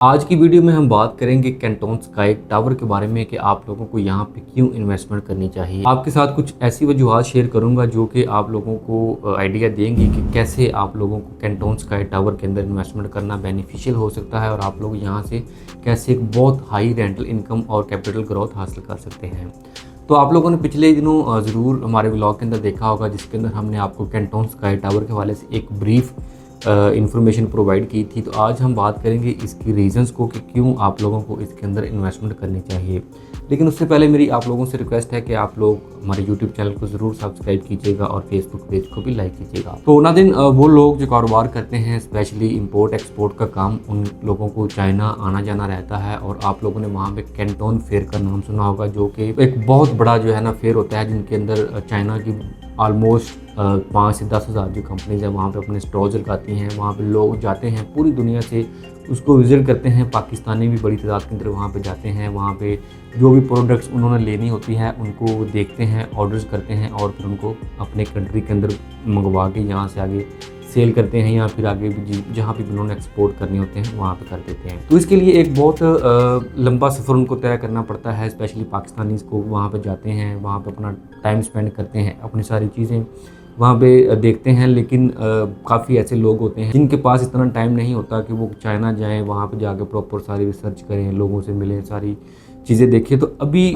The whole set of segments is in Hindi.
आज की वीडियो में हम बात करेंगे कैंटोन स्काई टावर के बारे में कि आप लोगों को यहाँ पे क्यों इन्वेस्टमेंट करनी चाहिए। आपके साथ कुछ ऐसी वजूहत शेयर करूँगा जो कि आप लोगों को आइडिया देंगी कि कैसे आप लोगों को कैंटोन स्काई टावर के अंदर इन्वेस्टमेंट करना बेनिफिशियल हो सकता है और आप लोग यहाँ से कैसे एक बहुत हाई रेंटल इनकम और कैपिटल ग्रोथ हासिल कर सकते हैं। तो आप लोगों ने पिछले दिनों ज़रूर हमारे व्लॉग के अंदर देखा होगा जिसके अंदर हमने आपको कैंटोन स्काई टावर के हवाले से एक ब्रीफ इन्फॉर्मेशन प्रोवाइड की थी। तो आज हम बात करेंगे इसकी रीज़न्स को कि क्यों आप लोगों को इसके अंदर इन्वेस्टमेंट करनी चाहिए। लेकिन उससे पहले मेरी आप लोगों से रिक्वेस्ट है कि आप लोग हमारे यूट्यूब चैनल को ज़रूर सब्सक्राइब कीजिएगा और फेसबुक पेज को भी लाइक कीजिएगा। तो नाज़रीन, वो लोग जो कारोबार करते हैं स्पेशली इंपोर्ट एक्सपोर्ट का काम, उन लोगों को चाइना आना जाना रहता है और आप लोगों ने वहाँ पे कैंटोन फेयर का नाम सुना होगा जो कि एक बहुत बड़ा जो है ना फेयर होता है जिनके अंदर चाइना की ऑलमोस्ट 5 से 10 हज़ार जो कंपनीज़ हैं वहाँ पे अपने स्टॉल्स लगाती हैं। वहाँ पे लोग जाते हैं पूरी दुनिया से उसको विज़िट करते हैं। पाकिस्तानी भी बड़ी तादाद के अंदर वहाँ पे जाते हैं। वहाँ पे जो भी प्रोडक्ट्स उन्होंने लेनी होती है उनको वो देखते हैं, ऑर्डर्स करते हैं और फिर उनको अपने कंट्री के अंदर मंगवा के यहाँ से आगे सेल करते हैं या फिर आगे भी जहाँ भी उन्होंने एक्सपोर्ट करने होते हैं वहाँ पे कर देते हैं। तो इसके लिए एक बहुत लंबा सफ़र उनको तय करना पड़ता है। स्पेशली पाकिस्तानीज़ को वहाँ पे जाते हैं, वहाँ पे अपना टाइम स्पेंड करते हैं, अपनी सारी चीज़ें वहाँ पे देखते हैं। लेकिन काफ़ी ऐसे लोग होते हैं जिनके पास इतना टाइम नहीं होता कि वो चाइना जाएँ, वहाँ पे जाके प्रॉपर सारी रिसर्च करें, लोगों से मिलें, सारी चीज़ें देखें। तो अभी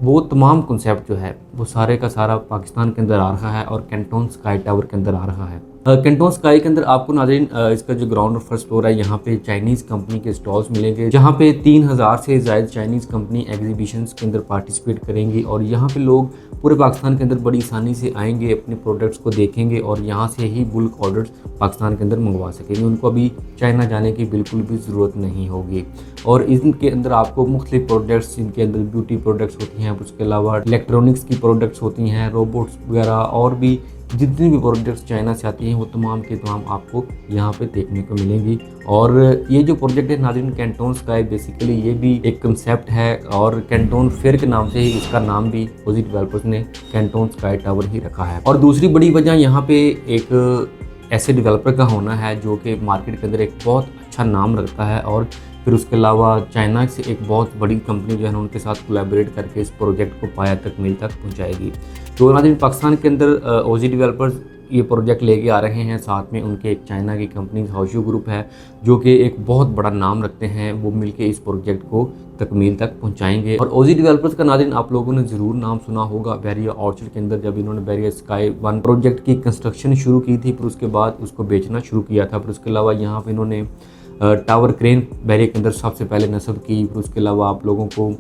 वो तमाम कॉन्सेप्ट जो है वो सारे का सारा पाकिस्तान के अंदर आ रहा है और कैंटोन स्काई टावर के अंदर आ रहा है। कैंटोन स्काई के अंदर आपको नाज़रीन इसका जो ग्राउंड और फर्स्ट फ्लोर है यहाँ पे चाइनीज़ कंपनी के स्टॉल्स मिलेंगे जहाँ पे 3000 से ज़ायद चाइनीज़ कंपनी एग्जीबिशंस के अंदर पार्टिसिपेट करेंगी और यहाँ पे लोग पूरे पाकिस्तान के अंदर बड़ी आसानी से आएंगे, अपने प्रोडक्ट्स को देखेंगे और यहाँ से ही बुल्क ऑर्डर्स पाकिस्तान के अंदर मंगवा सकेंगे। उनको अभी चाइना जाने की बिल्कुल भी ज़रूरत नहीं होगी। और इनके अंदर आपको मुख्तलिफ प्रोडक्ट्स, इनके अंदर ब्यूटी प्रोडक्ट्स होती हैं, उसके अलावा इलेक्ट्रॉनिक्स की प्रोडक्ट्स होती हैं, रोबोट्स वगैरह और भी जितनी भी प्रोडक्ट्स चाइना से आती हैं वो तमाम के तमाम आपको यहाँ पे देखने को मिलेंगी। और ये जो प्रोजेक्ट है नाज़रीन कैंटोन स्काई, बेसिकली ये भी एक कंसेप्ट है और कैंटोन फेयर के नाम से ही इसका नाम भी ओजी डेवलपर्स ने कैंटोन स्काई टावर ही रखा है। और दूसरी बड़ी वजह यहाँ पे एक ऐसे डेवलपर का होना है जो कि मार्केट के अंदर एक बहुत अच्छा नाम रखता है और फिर उसके अलावा चाइना से एक बहुत बड़ी कंपनी जो है ना उनके साथ कोलैबोरेट करके इस प्रोजेक्ट को पाया तकमील तक पहुंचाएगी। तो नाज़रीन पाकिस्तान के अंदर ओजी डेवलपर्स ये प्रोजेक्ट लेके आ रहे हैं, साथ में उनके एक चाइना की कंपनी हाओशू ग्रुप है जो कि एक बहुत बड़ा नाम रखते हैं। वो मिलके इस प्रोजेक्ट को तकमील तक पहुंचाएंगे। और ओजी डेवलपर्स का नाज़रीन आप लोगों ने ज़रूर नाम सुना होगा बैरियर ऑर्चर्ड के अंदर, जब इन्होंने बैरियर स्काई 1 प्रोजेक्ट की कंस्ट्रक्शन शुरू की थी, फिर उसके बाद उसको बेचना शुरू किया था। फिर उसके अलावा यहाँ पर इन्होंने टावर क्रेन बैरियर के अंदर सबसे पहले नस्ब की। फिर उसके अलावा आप लोगों को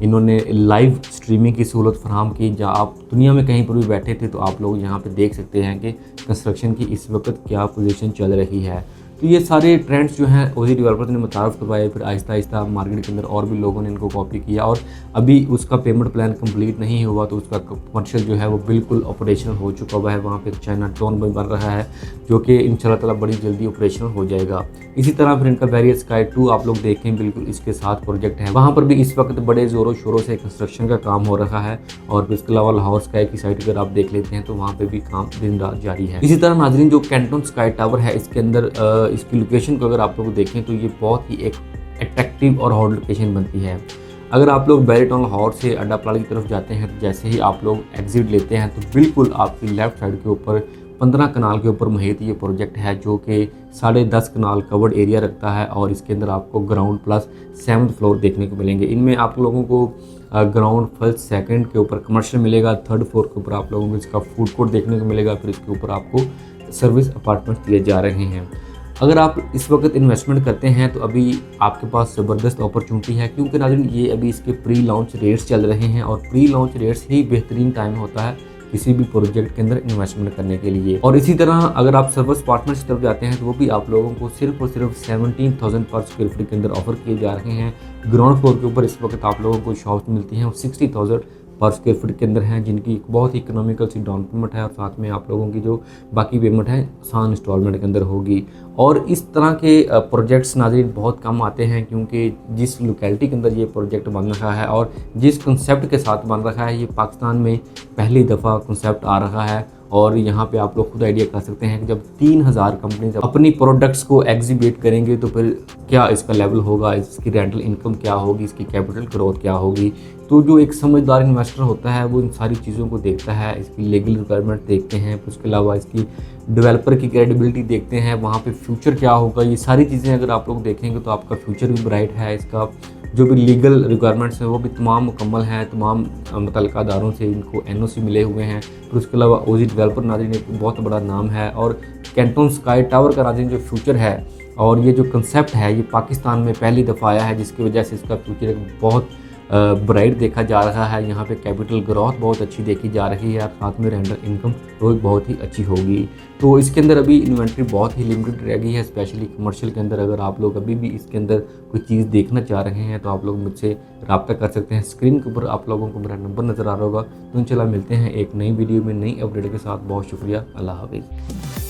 इन्होंने लाइव स्ट्रीमिंग की सहूलत फराहम की, जहाँ आप दुनिया में कहीं पर भी बैठे थे तो आप लोग यहाँ पे देख सकते हैं कि कंस्ट्रक्शन की इस वक्त क्या पोजीशन चल रही है। तो ये सारे ट्रेंड्स जो हैं ओजी डेवलपर्स ने मुतारफ़ करवाए, फिर आहिस्ता आहिस्ता मार्केट के अंदर और भी लोगों ने इनको कॉपी किया और अभी उसका पेमेंट प्लान कंप्लीट नहीं हुआ तो उसका कमर्शियल जो है वो बिल्कुल ऑपरेशनल हो चुका हुआ है। वहाँ पे चाइना टाउन भी बन रहा है जो कि इंशाल्लाह ताला बड़ी जल्दी ऑपरेशनल हो जाएगा। इसी तरह फिर इनका बैरियर स्काई 2 आप लोग देखें, बिल्कुल इसके साथ प्रोजेक्ट है, वहाँ पर भी इस वक्त बड़े ज़ोरों शोरों से कंस्ट्रक्शन का काम हो रहा है। और फिर इसके अलावा लाहौर स्काई की साइट अगर आप देख लेते हैं तो वहाँ पर भी काम दिन रात जारी है। इसी तरह नाजरीन जो कैंटोन स्काई टावर है इसके अंदर इसकी लोकेशन को अगर आप लोग देखें तो ये बहुत ही एक अट्रैक्टिव और हॉट लोकेशन बनती है। अगर आप लोग बैरियर टाउन लाहौर से अड्डा प्लाजा की तरफ जाते हैं तो जैसे ही आप लोग एग्जिट लेते हैं तो बिल्कुल आपकी लेफ़्ट साइड के ऊपर 15 कनाल के ऊपर मुहित ये प्रोजेक्ट है जो कि 10.5 कनाल कवर्ड एरिया रखता है और इसके अंदर आपको ग्राउंड प्लस 7th फ्लोर देखने को मिलेंगे। इनमें आप लोगों को ग्राउंड फर्स्ट सेकंड के ऊपर कमर्शियल मिलेगा, 3rd फ्लोर के ऊपर आप लोगों को इसका फूड कोर्ट देखने को मिलेगा, फिर इसके ऊपर आपको सर्विस अपार्टमेंट दिए जा रहे हैं। अगर आप इस वक्त इन्वेस्टमेंट करते हैं तो अभी आपके पास ज़बरदस्त अपॉर्चुनिटी है, क्योंकि नाज़रीन ये अभी इसके प्री लॉन्च रेट्स चल रहे हैं और प्री लॉन्च रेट्स ही बेहतरीन टाइम होता है किसी भी प्रोजेक्ट के अंदर इन्वेस्टमेंट करने के लिए। और इसी तरह अगर आप सर्विस पार्टनर की तरफ जाते हैं तो वो भी आप लोगों को सिर्फ और सिर्फ 17,000 पर स्क्वायर फीट के अंदर ऑफर किए जा रहे हैं। ग्राउंड फ्लोर के ऊपर इस वक्त आप लोगों को शॉप्स मिलती हैं और 60,000 पर स्क्वायर फीट के अंदर हैं, जिनकी बहुत ही इकोनॉमिकल सी डाउन पेमेंट है और साथ में आप लोगों की जो बाकी पेमेंट है आसान इंस्टॉलमेंट के अंदर होगी। और इस तरह के प्रोजेक्ट्स नाज़रीन बहुत कम आते हैं, क्योंकि जिस लोकेलिटी के अंदर ये प्रोजेक्ट बन रहा है और जिस कंसेप्ट के साथ बन रहा है ये पाकिस्तान में पहली दफ़ा कंसेप्ट आ रहा है और यहाँ पे आप लोग खुद आइडिया कर सकते हैं कि जब 3000 कंपनीज अपनी प्रोडक्ट्स को एग्जीबिट करेंगे तो फिर क्या इसका लेवल होगा, इसकी रेंटल इनकम क्या होगी, इसकी कैपिटल ग्रोथ क्या होगी। तो जो एक समझदार इन्वेस्टर होता है वो इन सारी चीज़ों को देखता है, इसकी लीगल रिक्वायरमेंट देखते हैं, उसके अलावा इसकी डेवलपर की क्रेडिबिलिटी देखते हैं, वहाँ पे फ्यूचर क्या होगा। ये सारी चीज़ें अगर आप लोग देखेंगे तो आपका फ्यूचर भी ब्राइट है। इसका जो भी लीगल रिक्वायरमेंट्स हैं वो भी तमाम मुकम्मल हैं, तमाम मुतल्लिका अदारों से इनको NOC मिले हुए हैं। फिर उसके अलावा ओजी डेवलपर नाज़रीन एक बहुत बड़ा नाम है, और कैंटन स्काई टावर का नाज़रीन जो फ्यूचर है और ये जो कंसेप्ट है ये पाकिस्तान में पहली दफ़ा आया है, जिसकी वजह से इसका फ्यूचर एक बहुत ब्राइट देखा जा रहा है। यहाँ पे कैपिटल ग्रोथ बहुत अच्छी देखी जा रही है और साथ में रेंटल इनकम तो बहुत ही अच्छी होगी। तो इसके अंदर अभी इन्वेंट्री बहुत ही लिमिटेड रह गई है, स्पेशली कमर्शियल के अंदर। अगर आप लोग अभी भी इसके अंदर कोई चीज़ देखना चाह रहे हैं तो आप लोग मुझसे रब्ता कर सकते हैं। स्क्रीन के ऊपर आप लोगों को मेरा नंबर नज़र आ रहा होगा। तो इंशाल्लाह मिलते हैं एक नई वीडियो में नई अपडेट के साथ। बहुत शुक्रिया, अल्लाह हाफिज़।